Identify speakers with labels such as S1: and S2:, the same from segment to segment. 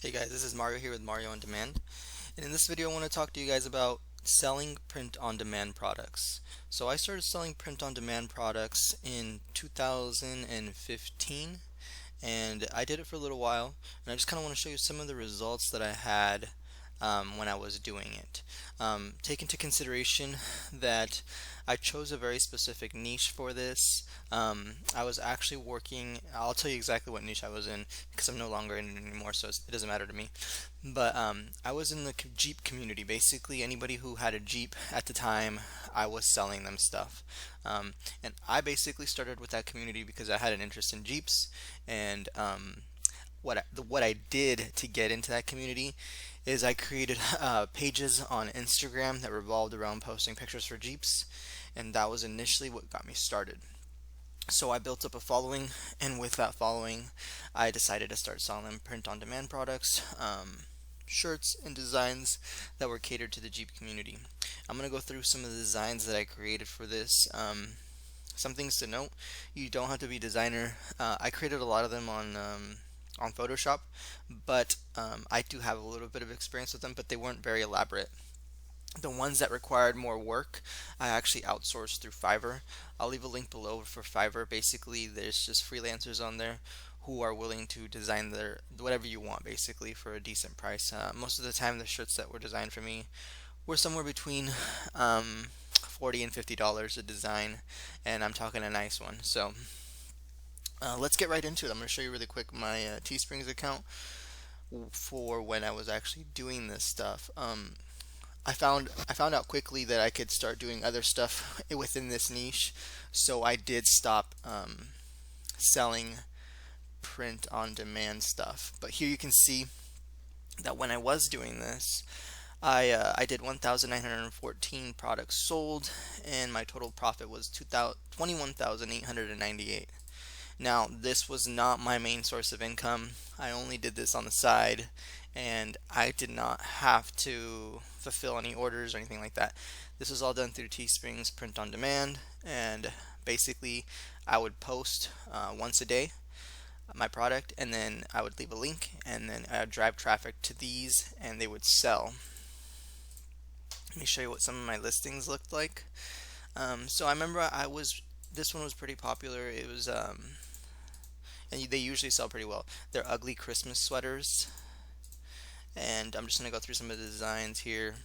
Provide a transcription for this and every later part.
S1: Hey guys, this is Mario here with Mario on Demand, and in this video I want to talk to you guys about selling print-on-demand products. So I started selling print-on-demand products in 2015, and I did it for a little while, and I just kind of want to show you some of the results that I had when I was doing it. Take into consideration that I chose a very specific niche for this. I was actually working, I'll tell you exactly what niche I was in because I'm no longer in it anymore, so it doesn't matter to me. But I was in the Jeep community. Basically, anybody who had a Jeep at the time, I was selling them stuff. And I basically started with that community because I had an interest in Jeeps, and what I did to get into that community is I created pages on Instagram that revolved around posting pictures for Jeeps, and that was initially what got me started. So I built up a following, and with that following, I decided to start selling print-on-demand products, shirts, and designs that were catered to the Jeep community. I'm going to go through some of the designs that I created for this. Some things to note: you don't have to be a designer. I created a lot of them on Photoshop, but I do have a little bit of experience with them, but they weren't very elaborate. The ones that required more work, I actually outsourced through Fiverr. I'll leave a link below for Fiverr. Basically, there's just freelancers on there who are willing to design their whatever you want basically for a decent price. Most of the time, the shirts that were designed for me were somewhere between 40 and $50 a design, and I'm talking a nice one. So let's get right into it. I'm going to show you really quick my Teesprings account for when I was actually doing this stuff. I found out quickly that I could start doing other stuff within this niche, so I did stop selling print on demand stuff. But here you can see that when I was doing this, I did 1,914 products sold, and my total profit was 21,898. Now, this was not my main source of income. I only did this on the side, and I did not have to fulfill any orders or anything like that. This was all done through Teesprings print on demand, and basically, I would post once a day my product, and then I would leave a link, and then I would drive traffic to these, and they would sell. Let me show you what some of my listings looked like. So I remember this one was pretty popular. It was and they usually sell pretty well. They're ugly Christmas sweaters, and I'm just gonna go through some of the designs here.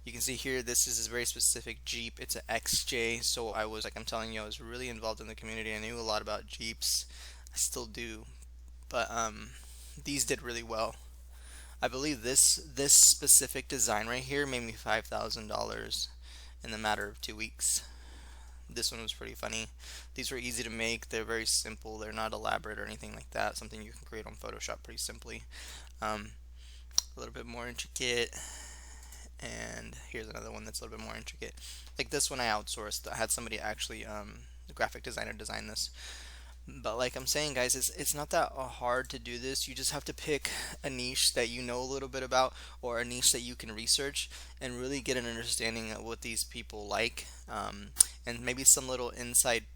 S1: You can see here this is a very specific Jeep. It's an XJ, so I was like I'm telling you, I was really involved in the community. I knew a lot about Jeeps. I still do, but these did really well. I believe this specific design right here made me $5,000 in the matter of 2 weeks. This one was pretty funny. These were easy to make. They're very simple. They're not elaborate or anything like that. Something you can create on Photoshop pretty simply. Um, a little bit more intricate. And here's another one that's a little bit more intricate. Like this one I outsourced. I had somebody actually, the graphic designer, design this. But like I'm saying, guys, it's not that hard to do this. You just have to pick a niche that you know a little bit about, or a niche that you can research and really get an understanding of what these people like, and maybe some little inside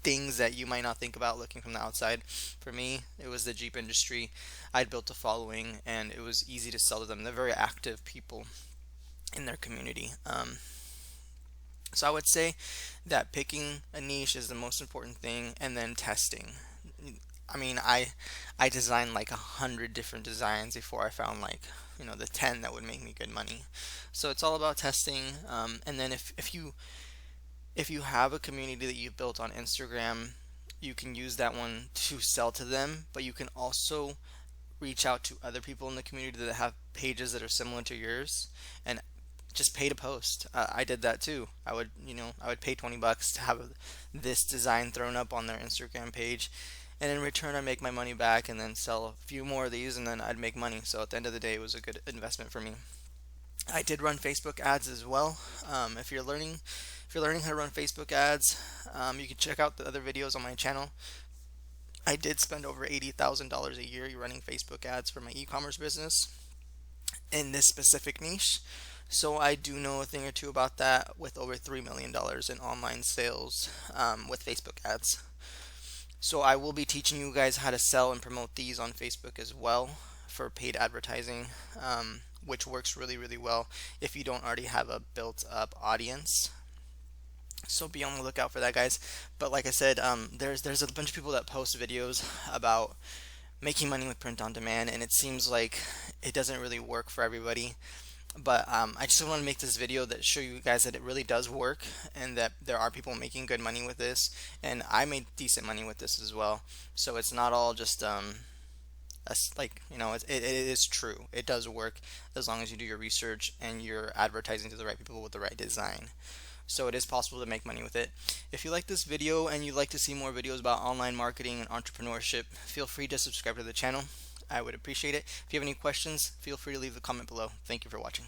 S1: things that you might not think about looking from the outside. For me, it was the Jeep industry. I'd built a following, and it was easy to sell to them. They're very active people in their community. So I would say that picking a niche is the most important thing, and then testing. I mean, I designed like 100 different designs before I found like the 10 that would make me good money. So it's all about testing. And then if you have a community that you've built on Instagram, you can use that one to sell to them, but you can also reach out to other people in the community that have pages that are similar to yours and just pay to post. I did that too. I would pay $20 to have this design thrown up on their Instagram page, and in return, I make my money back and then sell a few more of these, and then I'd make money. So at the end of the day, it was a good investment for me. I did run Facebook ads as well. If you're learning how to run Facebook ads, you can check out the other videos on my channel. I did spend over $80,000 a year running Facebook ads for my e-commerce business in this specific niche. So I do know a thing or two about that with over $3 million in online sales with Facebook ads. So I will be teaching you guys how to sell and promote these on Facebook as well. for paid advertising, which works really, really well if you don't already have a built up audience. So be on the lookout for that, guys. But like I said, there's a bunch of people that post videos about making money with print on demand, and it seems like it doesn't really work for everybody. But I just want to make this video that show you guys that it really does work, and that there are people making good money with this, and I made decent money with this as well. So it's not all just like, you know, it is true. It does work as long as you do your research and you're advertising to the right people with the right design. So it is possible to make money with it. If you like this video and you'd like to see more videos about online marketing and entrepreneurship, feel free to subscribe to the channel. I would appreciate it. If you have any questions, feel free to leave a comment below. Thank you for watching.